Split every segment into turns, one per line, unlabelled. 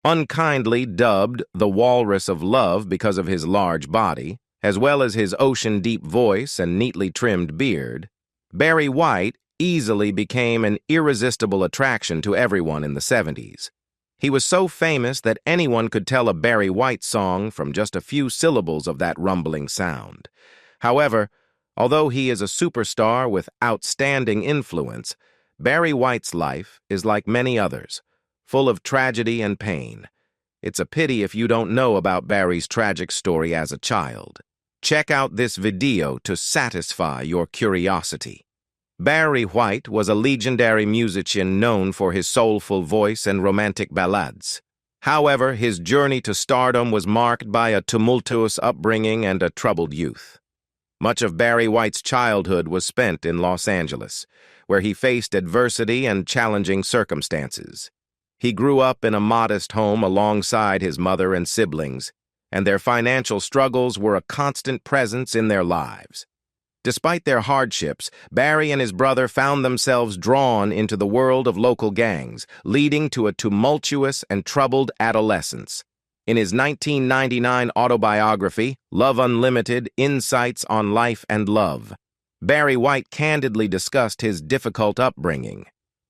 Unkindly dubbed the Walrus of Love because of his large body, as well as his ocean-deep voice and neatly trimmed beard, Barry White easily became an irresistible attraction to everyone in the 70s. He was so famous that anyone could tell a Barry White song from just a few syllables of that rumbling sound. However, although he is a superstar with outstanding influence, Barry White's life is like many others, full of tragedy and pain. It's a pity if you don't know about Barry's tragic story as a child. Check out this video to satisfy your curiosity. Barry White was a legendary musician known for his soulful voice and romantic ballads. However, his journey to stardom was marked by a tumultuous upbringing and a troubled youth. Much of Barry White's childhood was spent in Los Angeles, where he faced adversity and challenging circumstances. He grew up in a modest home alongside his mother and siblings, and their financial struggles were a constant presence in their lives. Despite their hardships, Barry and his brother found themselves drawn into the world of local gangs, leading to a tumultuous and troubled adolescence. In his 1999 autobiography, Love Unlimited: Insights on Life and Love, Barry White candidly discussed his difficult upbringing.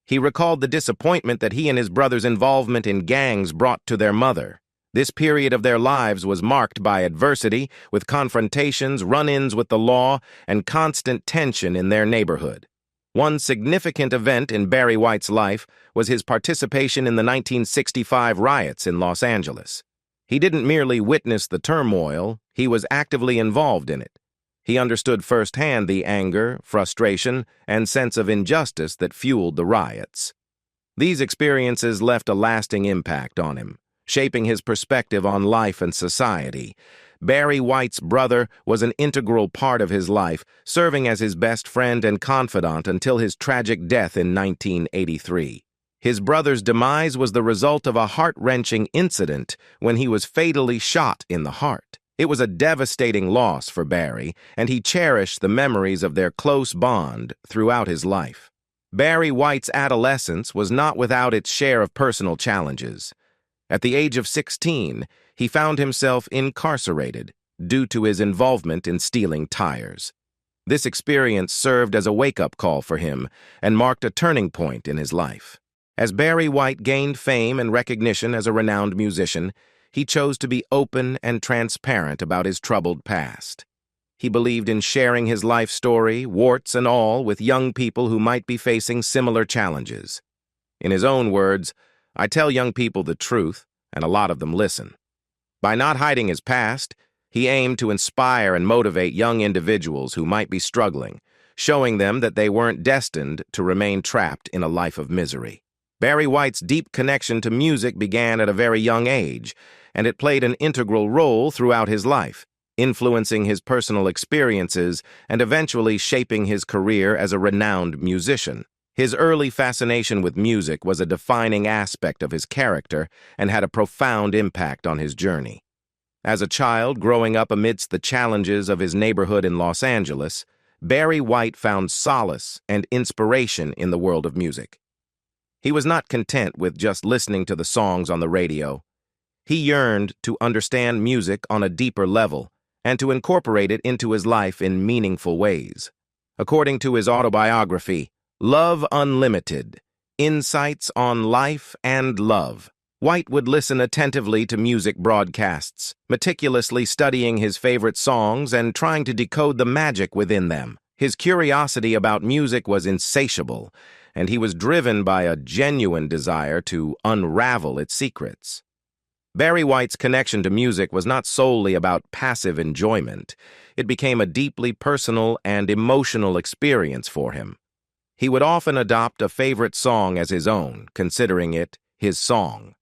He recalled the disappointment that he and his brother's involvement in gangs brought to their mother. This period of their lives was marked by adversity, with confrontations, run-ins with the law, and constant tension in their neighborhood. One significant event in Barry White's life was his participation in the 1965 riots in Los Angeles. He didn't merely witness the turmoil, he was actively involved in it. He understood firsthand the anger, frustration, and sense of injustice that fueled the riots. These experiences left a lasting impact on him, shaping his perspective on life and society. Barry White's brother was an integral part of his life, serving as his best friend and confidant until his tragic death in 1983. His brother's demise was the result of a heart-wrenching incident when he was fatally shot in the heart. It was a devastating loss for Barry, and he cherished the memories of their close bond throughout his life. Barry White's adolescence was not without its share of personal challenges. At the age of 16, he found himself incarcerated due to his involvement in stealing tires. This experience served as a wake-up call for him and marked a turning point in his life. As Barry White gained fame and recognition as a renowned musician, he chose to be open and transparent about his troubled past. He believed in sharing his life story, warts and all, with young people who might be facing similar challenges. In his own words, "I tell young people the truth, and a lot of them listen." By not hiding his past, he aimed to inspire and motivate young individuals who might be struggling, showing them that they weren't destined to remain trapped in a life of misery. Barry White's deep connection to music began at a very young age, and it played an integral role throughout his life, influencing his personal experiences and eventually shaping his career as a renowned musician. His early fascination with music was a defining aspect of his character and had a profound impact on his journey. As a child growing up amidst the challenges of his neighborhood in Los Angeles, Barry White found solace and inspiration in the world of music. He was not content with just listening to the songs on the radio. He yearned to understand music on a deeper level and to incorporate it into his life in meaningful ways. According to his autobiography, Love Unlimited: Insights on Life and Love, White would listen attentively to music broadcasts, meticulously studying his favorite songs and trying to decode the magic within them. His curiosity about music was insatiable, and he was driven by a genuine desire to unravel its secrets. Barry White's connection to music was not solely about passive enjoyment. It became a deeply personal and emotional experience for him. He would often adopt a favorite song as his own, considering it his song.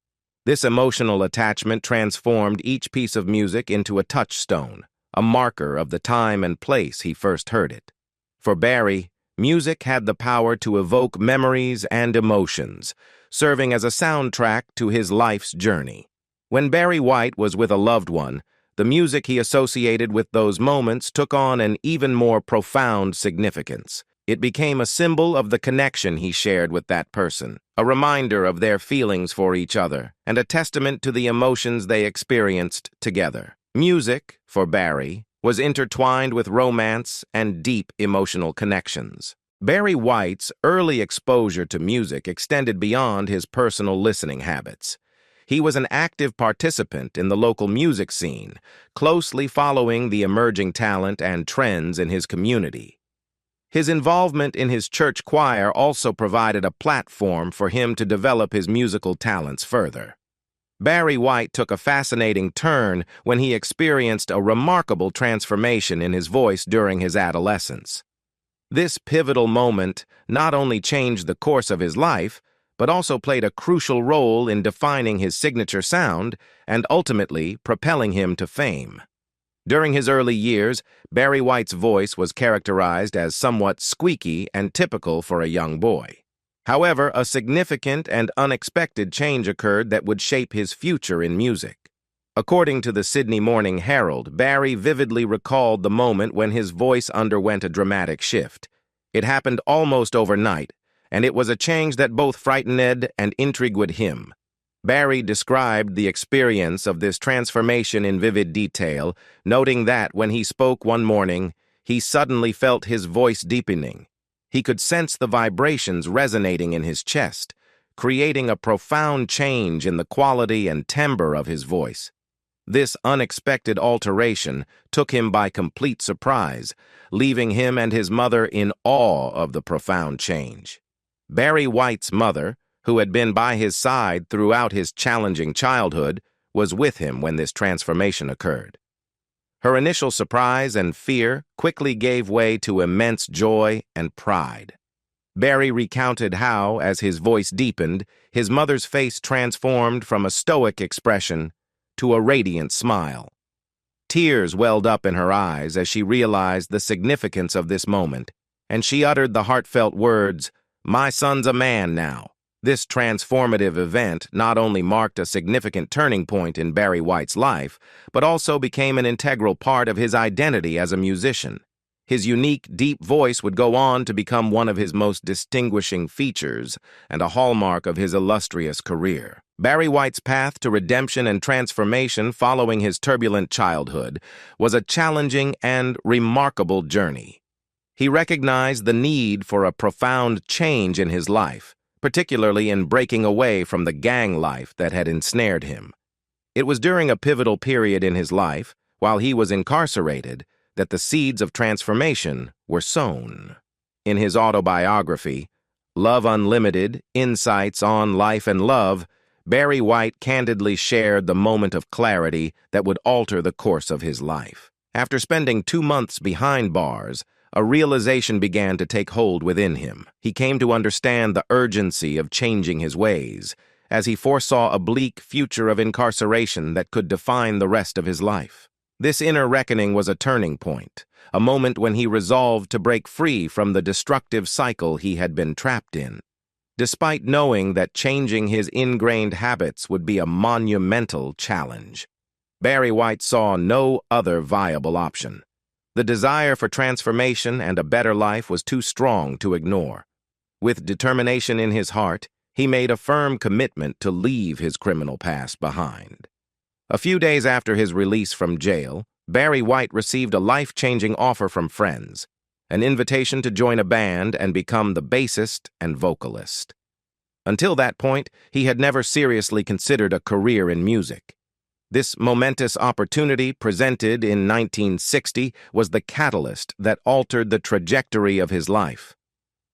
This emotional attachment transformed each piece of music into a touchstone, a marker of the time and place he first heard it. For Barry, music had the power to evoke memories and emotions, serving as a soundtrack to his life's journey. When Barry White was with a loved one, the music he associated with those moments took on an even more profound significance. It became a symbol of the connection he shared with that person, a reminder of their feelings for each other, and a testament to the emotions they experienced together. Music, for Barry, was intertwined with romance and deep emotional connections. Barry White's early exposure to music extended beyond his personal listening habits. He was an active participant in the local music scene, closely following the emerging talent and trends in his community. His involvement in his church choir also provided a platform for him to develop his musical talents further. Barry White took a fascinating turn when he experienced a remarkable transformation in his voice during his adolescence. This pivotal moment not only changed the course of his life, but also played a crucial role in defining his signature sound and ultimately propelling him to fame. During his early years, Barry White's voice was characterized as somewhat squeaky and typical for a young boy. However, a significant and unexpected change occurred that would shape his future in music. According to the Sydney Morning Herald, Barry vividly recalled the moment when his voice underwent a dramatic shift. It happened almost overnight, and it was a change that both frightened and intrigued him. Barry described the experience of this transformation in vivid detail, noting that when he spoke one morning, he suddenly felt his voice deepening. He could sense the vibrations resonating in his chest, creating a profound change in the quality and timbre of his voice. This unexpected alteration took him by complete surprise, leaving him and his mother in awe of the profound change. Barry White's mother, who had been by his side throughout his challenging childhood, was with him when this transformation occurred. Her initial surprise and fear quickly gave way to immense joy and pride. Barry recounted how, as his voice deepened, his mother's face transformed from a stoic expression to a radiant smile. Tears welled up in her eyes as she realized the significance of this moment, and she uttered the heartfelt words, "My son's a man now." This transformative event not only marked a significant turning point in Barry White's life, but also became an integral part of his identity as a musician. His unique, deep voice would go on to become one of his most distinguishing features and a hallmark of his illustrious career. Barry White's path to redemption and transformation following his turbulent childhood was a challenging and remarkable journey. He recognized the need for a profound change in his life, particularly in breaking away from the gang life that had ensnared him. It was during a pivotal period in his life, while he was incarcerated, that the seeds of transformation were sown. In his autobiography, Love Unlimited, Insights on Life and Love, Barry White candidly shared the moment of clarity that would alter the course of his life. After spending 2 months behind bars, a realization began to take hold within him. He came to understand the urgency of changing his ways, as he foresaw a bleak future of incarceration that could define the rest of his life. This inner reckoning was a turning point, a moment when he resolved to break free from the destructive cycle he had been trapped in. Despite knowing that changing his ingrained habits would be a monumental challenge, Barry White saw no other viable option. The desire for transformation and a better life was too strong to ignore. With determination in his heart, he made a firm commitment to leave his criminal past behind. A few days after his release from jail, Barry White received a life-changing offer from friends, an invitation to join a band and become the bassist and vocalist. Until that point, he had never seriously considered a career in music. This momentous opportunity, presented in 1960, was the catalyst that altered the trajectory of his life.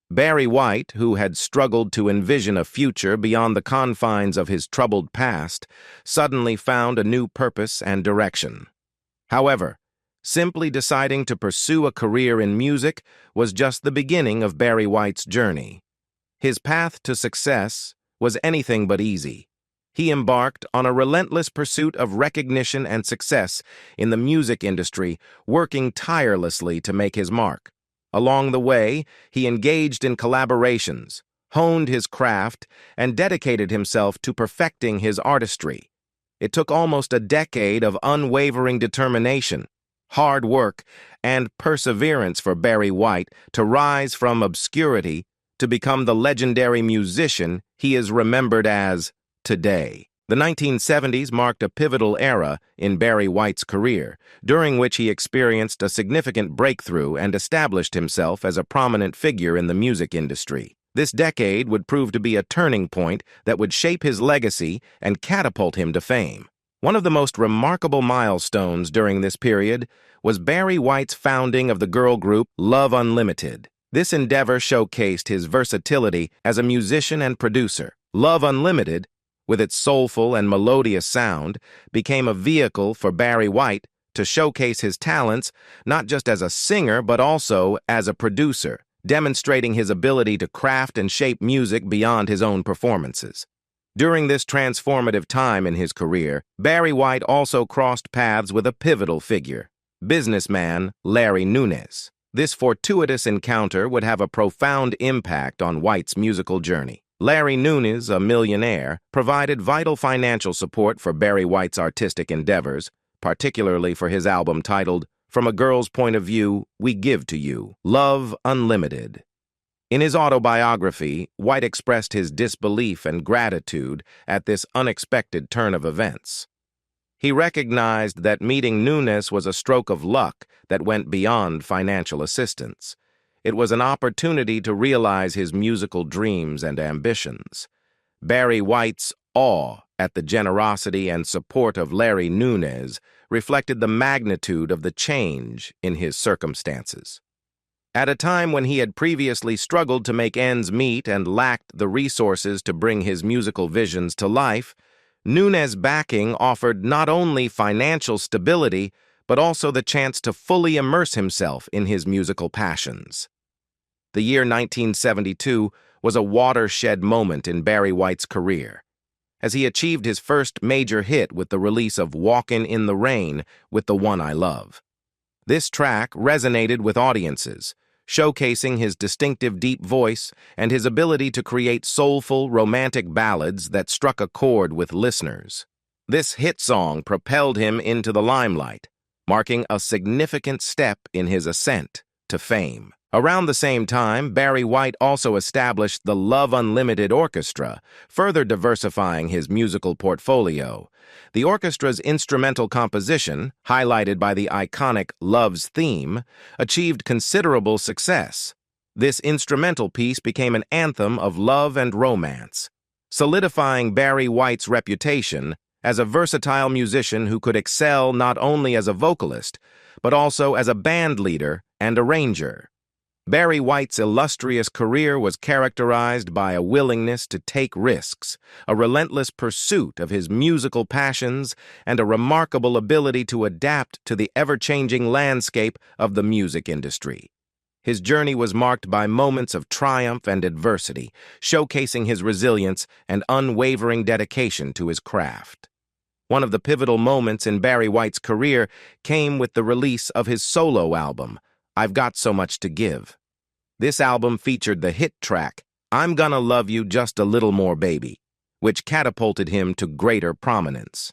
Barry White, who had struggled to envision a future beyond the confines of his troubled past, suddenly found a new purpose and direction. However, simply deciding to pursue a career in music was just the beginning of Barry White's journey. His path to success was anything but easy. He embarked on a relentless pursuit of recognition and success in the music industry, working tirelessly to make his mark. Along the way, he engaged in collaborations, honed his craft, and dedicated himself to perfecting his artistry. It took almost a decade of unwavering determination, hard work, and perseverance for Barry White to rise from obscurity to become the legendary musician he is remembered as today. The 1970s marked a pivotal era in Barry White's career, during which he experienced a significant breakthrough and established himself as a prominent figure in the music industry. This decade would prove to be a turning point that would shape his legacy and catapult him to fame. One of the most remarkable milestones during this period was Barry White's founding of the girl group Love Unlimited. This endeavor showcased his versatility as a musician and producer. Love Unlimited, with its soulful and melodious sound, became a vehicle for Barry White to showcase his talents not just as a singer but also as a producer, demonstrating his ability to craft and shape music beyond his own performances. During this transformative time in his career, Barry White also crossed paths with a pivotal figure, businessman Larry Nunez. This fortuitous encounter would have a profound impact on White's musical journey. Larry Nunez, a millionaire, provided vital financial support for Barry White's artistic endeavors, particularly for his album titled From a Girl's Point of View, We Give to You, Love Unlimited. In his autobiography, White expressed his disbelief and gratitude at this unexpected turn of events. He recognized that meeting Nunez was a stroke of luck that went beyond financial assistance. It was an opportunity to realize his musical dreams and ambitions. Barry White's awe at the generosity and support of Larry Nunez reflected the magnitude of the change in his circumstances. At a time when he had previously struggled to make ends meet and lacked the resources to bring his musical visions to life, Nunez's backing offered not only financial stability, but also the chance to fully immerse himself in his musical passions. The year 1972 was a watershed moment in Barry White's career, as he achieved his first major hit with the release of Walkin' in the Rain with the One I Love. This track resonated with audiences, showcasing his distinctive deep voice and his ability to create soulful, romantic ballads that struck a chord with listeners. This hit song propelled him into the limelight, marking a significant step in his ascent to fame. Around the same time, Barry White also established the Love Unlimited Orchestra, further diversifying his musical portfolio. The orchestra's instrumental composition, highlighted by the iconic Love's theme, achieved considerable success. This instrumental piece became an anthem of love and romance, solidifying Barry White's reputation as a versatile musician who could excel not only as a vocalist, but also as a band leader and arranger. Barry White's illustrious career was characterized by a willingness to take risks, a relentless pursuit of his musical passions, and a remarkable ability to adapt to the ever-changing landscape of the music industry. His journey was marked by moments of triumph and adversity, showcasing his resilience and unwavering dedication to his craft. One of the pivotal moments in Barry White's career came with the release of his solo album, I've Got So Much to Give. This album featured the hit track, I'm Gonna Love You Just a Little More Baby, which catapulted him to greater prominence.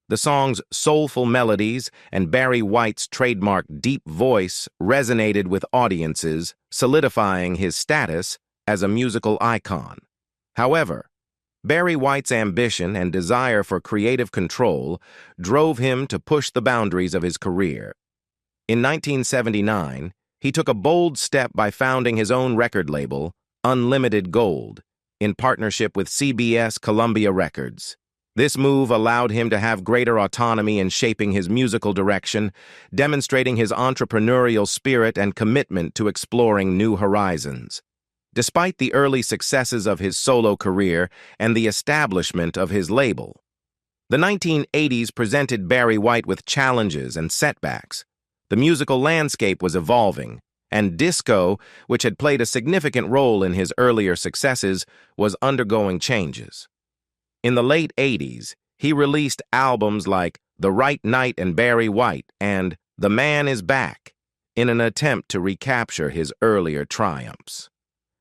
The song's soulful melodies and Barry White's trademark deep voice resonated with audiences, solidifying his status as a musical icon. However, Barry White's ambition and desire for creative control drove him to push the boundaries of his career. In 1979, he took a bold step by founding his own record label, Unlimited Gold, in partnership with CBS Columbia Records. This move allowed him to have greater autonomy in shaping his musical direction, demonstrating his entrepreneurial spirit and commitment to exploring new horizons. Despite the early successes of his solo career and the establishment of his label, the 1980s presented Barry White with challenges and setbacks. The musical landscape was evolving, and disco, which had played a significant role in his earlier successes, was undergoing changes. In the late 80s, he released albums like The Right Night and Barry White and The Man Is Back in an attempt to recapture his earlier triumphs.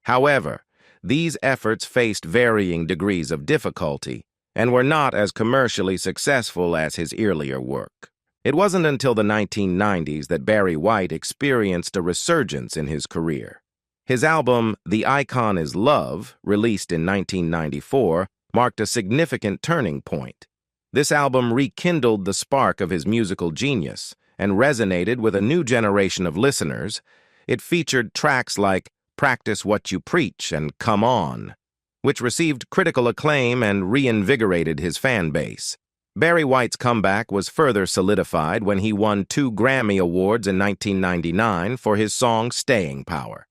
However, these efforts faced varying degrees of difficulty and were not as commercially successful as his earlier work. It wasn't until the 1990s that Barry White experienced a resurgence in his career. His album, The Icon Is Love, released in 1994, marked a significant turning point. This album rekindled the spark of his musical genius and resonated with a new generation of listeners. It featured tracks like Practice What You Preach and Come On, which received critical acclaim and reinvigorated his fan base. Barry White's comeback was further solidified when he won 2 Grammy Awards in 1999 for his song Staying Power.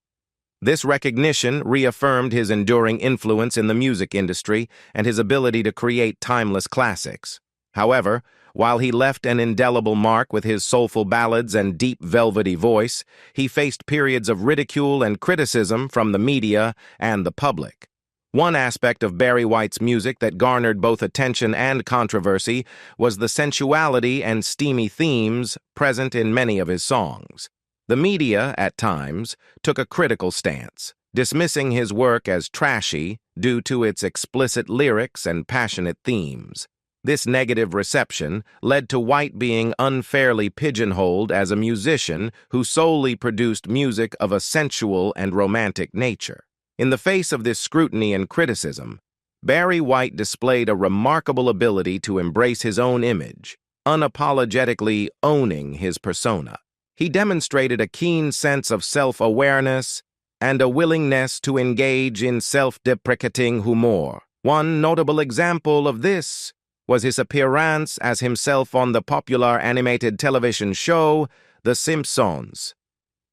This recognition reaffirmed his enduring influence in the music industry and his ability to create timeless classics. However, while he left an indelible mark with his soulful ballads and deep velvety voice, he faced periods of ridicule and criticism from the media and the public. One aspect of Barry White's music that garnered both attention and controversy was the sensuality and steamy themes present in many of his songs. The media, at times, took a critical stance, dismissing his work as trashy due to its explicit lyrics and passionate themes. This negative reception led to White being unfairly pigeonholed as a musician who solely produced music of a sensual and romantic nature. In the face of this scrutiny and criticism, Barry White displayed a remarkable ability to embrace his own image, unapologetically owning his persona. He demonstrated a keen sense of self-awareness and a willingness to engage in self-deprecating humor. One notable example of this was his appearance as himself on the popular animated television show The Simpsons.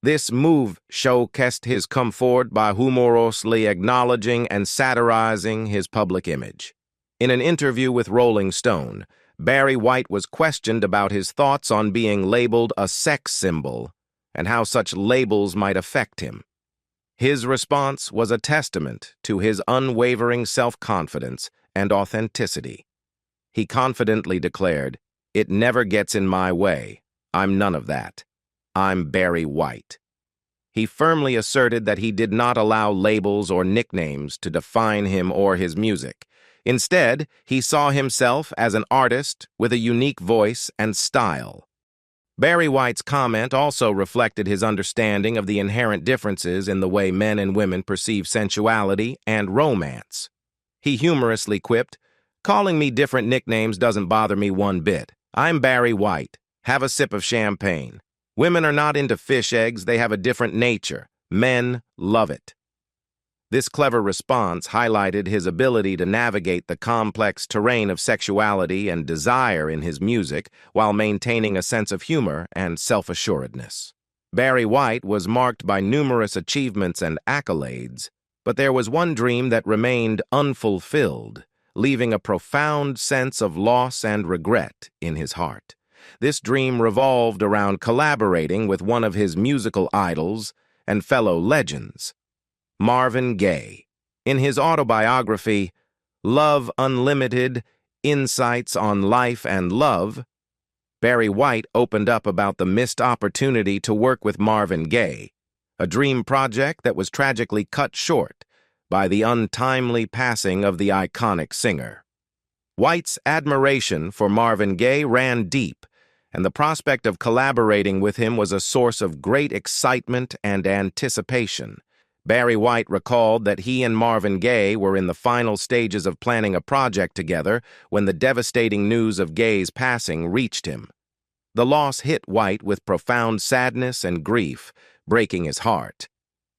This move showcased his comfort by humorously acknowledging and satirizing his public image. In an interview with Rolling Stone, Barry White was questioned about his thoughts on being labeled a sex symbol and how such labels might affect him. His response was a testament to his unwavering self-confidence and authenticity. He confidently declared, "It never gets in my way. I'm none of that. I'm Barry White." He firmly asserted that he did not allow labels or nicknames to define him or his music. Instead, he saw himself as an artist with a unique voice and style. Barry White's comment also reflected his understanding of the inherent differences in the way men and women perceive sensuality and romance. He humorously quipped, "Calling me different nicknames doesn't bother me one bit. I'm Barry White. Have a sip of champagne. Women are not into fish eggs, they have a different nature. Men love it." This clever response highlighted his ability to navigate the complex terrain of sexuality and desire in his music while maintaining a sense of humor and self-assuredness. Barry White was marked by numerous achievements and accolades, but there was one dream that remained unfulfilled, leaving a profound sense of loss and regret in his heart. This dream revolved around collaborating with one of his musical idols and fellow legends, Marvin Gaye. In his autobiography, Love Unlimited: Insights on Life and Love, Barry White opened up about the missed opportunity to work with Marvin Gaye, a dream project that was tragically cut short by the untimely passing of the iconic singer. White's admiration for Marvin Gaye ran deep, and the prospect of collaborating with him was a source of great excitement and anticipation. Barry White recalled that he and Marvin Gaye were in the final stages of planning a project together when the devastating news of Gaye's passing reached him. The loss hit White with profound sadness and grief, breaking his heart.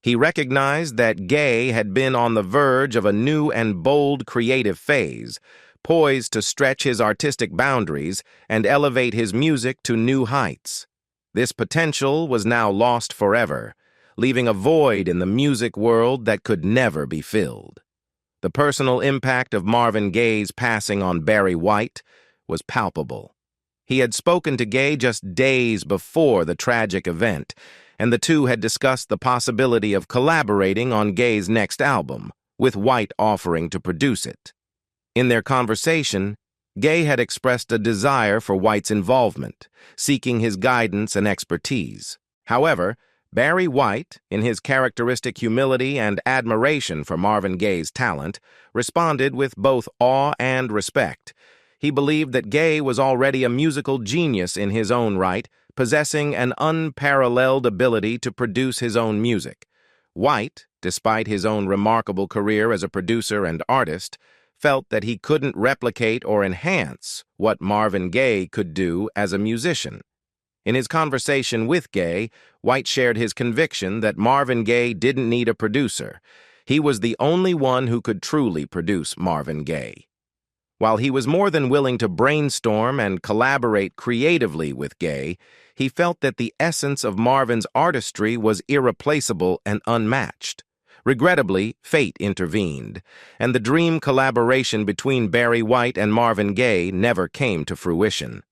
He recognized that Gaye had been on the verge of a new and bold creative phase, poised to stretch his artistic boundaries and elevate his music to new heights. This potential was now lost forever, leaving a void in the music world that could never be filled. The personal impact of Marvin Gaye's passing on Barry White was palpable. He had spoken to Gaye just days before the tragic event, and the two had discussed the possibility of collaborating on Gaye's next album, with White offering to produce it. In their conversation, Gaye had expressed a desire for White's involvement, seeking his guidance and expertise. However, Barry White, in his characteristic humility and admiration for Marvin Gaye's talent, responded with both awe and respect. He believed that Gaye was already a musical genius in his own right, possessing an unparalleled ability to produce his own music. White, despite his own remarkable career as a producer and artist, felt that he couldn't replicate or enhance what Marvin Gaye could do as a musician. In his conversation with Gaye, White shared his conviction that Marvin Gaye didn't need a producer. He was the only one who could truly produce Marvin Gaye. While he was more than willing to brainstorm and collaborate creatively with Gaye, he felt that the essence of Marvin's artistry was irreplaceable and unmatched. Regrettably, fate intervened, and the dream collaboration between Barry White and Marvin Gaye never came to fruition.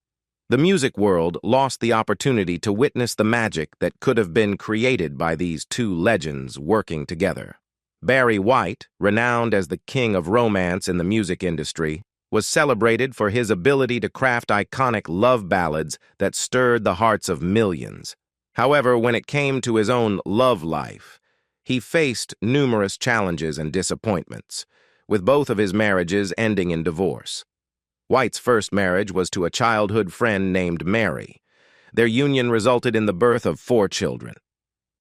The music world lost the opportunity to witness the magic that could have been created by these two legends working together. Barry White, renowned as the king of romance in the music industry, was celebrated for his ability to craft iconic love ballads that stirred the hearts of millions. However, when it came to his own love life, he faced numerous challenges and disappointments, with both of his marriages ending in divorce. White's first marriage was to a childhood friend named Mary. Their union resulted in the birth of 4 children.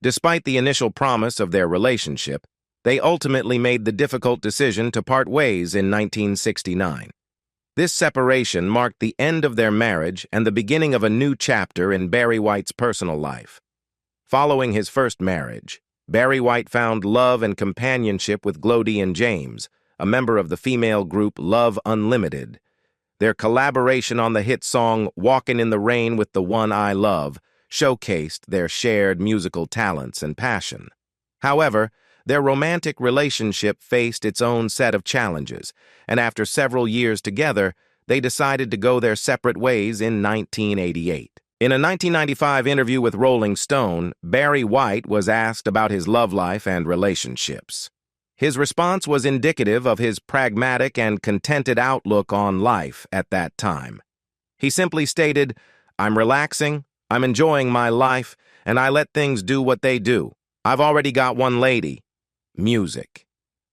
Despite the initial promise of their relationship, they ultimately made the difficult decision to part ways in 1969. This separation marked the end of their marriage and the beginning of a new chapter in Barry White's personal life. Following his first marriage, Barry White found love and companionship with Glodian James, a member of the female group Love Unlimited. Their collaboration on the hit song Walkin' in the Rain with the One I Love showcased their shared musical talents and passion. However, their romantic relationship faced its own set of challenges, and after several years together, they decided to go their separate ways in 1988. In a 1995 interview with Rolling Stone, Barry White was asked about his love life and relationships. His response was indicative of his pragmatic and contented outlook on life at that time. He simply stated, "I'm relaxing, I'm enjoying my life, and I let things do what they do. I've already got one lady, music."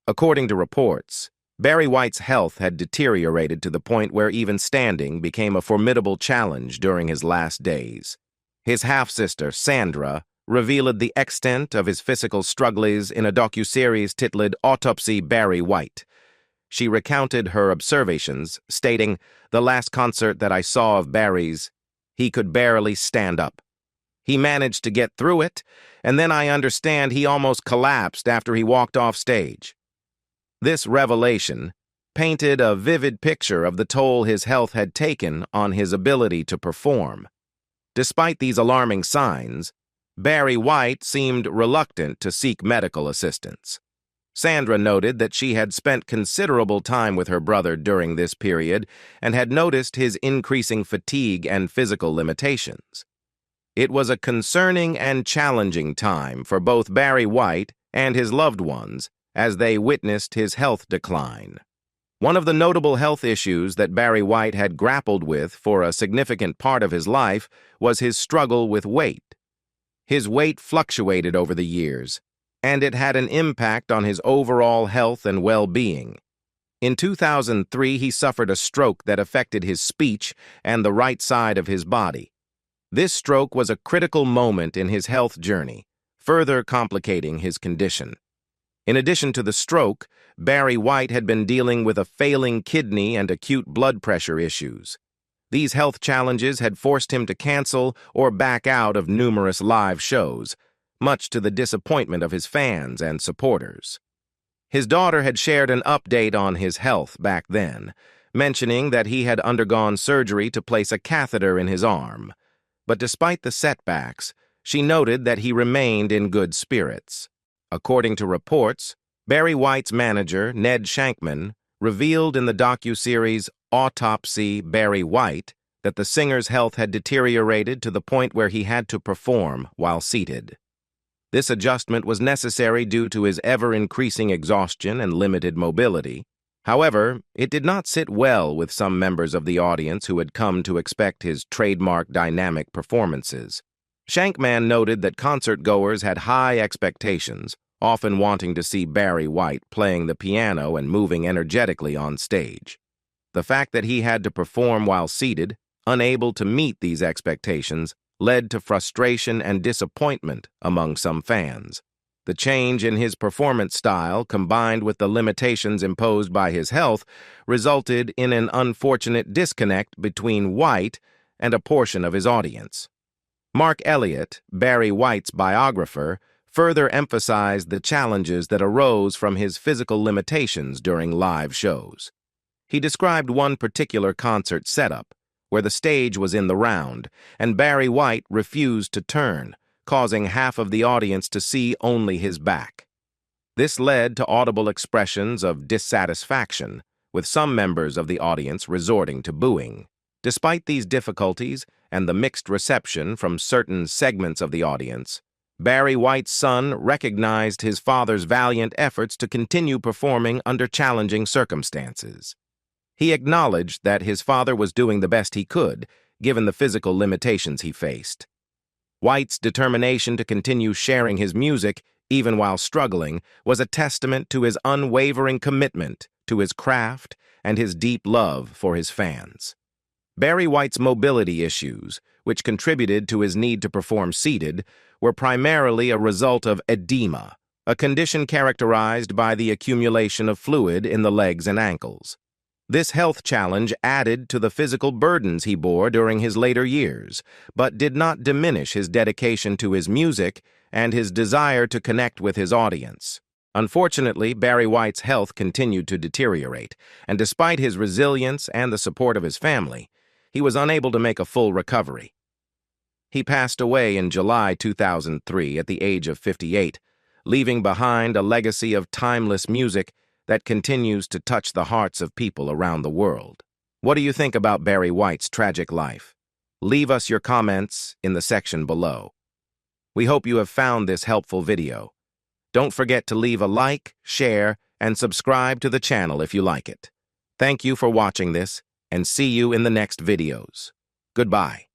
According to reports, Barry White's health had deteriorated to the point where even standing became a formidable challenge during his last days. His half-sister, Sandra, revealed the extent of his physical struggles in a docuseries titled Autopsy Barry White. She recounted her observations, stating, "The last concert that I saw of Barry's, he could barely stand up. He managed to get through it, and then I understand he almost collapsed after he walked off stage." This revelation painted a vivid picture of the toll his health had taken on his ability to perform. Despite these alarming signs, Barry White seemed reluctant to seek medical assistance. Sandra noted that she had spent considerable time with her brother during this period and had noticed his increasing fatigue and physical limitations. It was a concerning and challenging time for both Barry White and his loved ones as they witnessed his health decline. One of the notable health issues that Barry White had grappled with for a significant part of his life was his struggle with weight. His weight fluctuated over the years, and it had an impact on his overall health and well-being. In 2003, he suffered a stroke that affected his speech and the right side of his body. This stroke was a critical moment in his health journey, further complicating his condition. In addition to the stroke, Barry White had been dealing with a failing kidney and acute blood pressure issues. These health challenges had forced him to cancel or back out of numerous live shows, much to the disappointment of his fans and supporters. His daughter had shared an update on his health back then, mentioning that he had undergone surgery to place a catheter in his arm. But despite the setbacks, she noted that he remained in good spirits. According to reports, Barry White's manager, Ned Shankman, revealed in the docuseries Autopsy Barry White that the singer's health had deteriorated to the point where he had to perform while seated. This adjustment was necessary due to his ever-increasing exhaustion and limited mobility. However, it did not sit well with some members of the audience who had come to expect his trademark dynamic performances. Shankman noted that concert-goers had high expectations, often wanting to see Barry White playing the piano and moving energetically on stage. The fact that he had to perform while seated, unable to meet these expectations, led to frustration and disappointment among some fans. The change in his performance style, combined with the limitations imposed by his health, resulted in an unfortunate disconnect between White and a portion of his audience. Mark Elliott, Barry White's biographer, further emphasized the challenges that arose from his physical limitations during live shows. He described one particular concert setup, where the stage was in the round, and Barry White refused to turn, causing half of the audience to see only his back. This led to audible expressions of dissatisfaction, with some members of the audience resorting to booing. Despite these difficulties and the mixed reception from certain segments of the audience, Barry White's son recognized his father's valiant efforts to continue performing under challenging circumstances. He acknowledged that his father was doing the best he could, given the physical limitations he faced. White's determination to continue sharing his music, even while struggling, was a testament to his unwavering commitment to his craft and his deep love for his fans. Barry White's mobility issues, which contributed to his need to perform seated, were primarily a result of edema, a condition characterized by the accumulation of fluid in the legs and ankles. This health challenge added to the physical burdens he bore during his later years, but did not diminish his dedication to his music and his desire to connect with his audience. Unfortunately, Barry White's health continued to deteriorate, and despite his resilience and the support of his family, he was unable to make a full recovery. He passed away in July 2003 at the age of 58, leaving behind a legacy of timeless music that continues to touch the hearts of people around the world. What do you think about Barry White's tragic life? Leave us your comments in the section below. We hope you have found this helpful video. Don't forget to leave a like, share, and subscribe to the channel if you like it. Thank you for watching this, and see you in the next videos. Goodbye.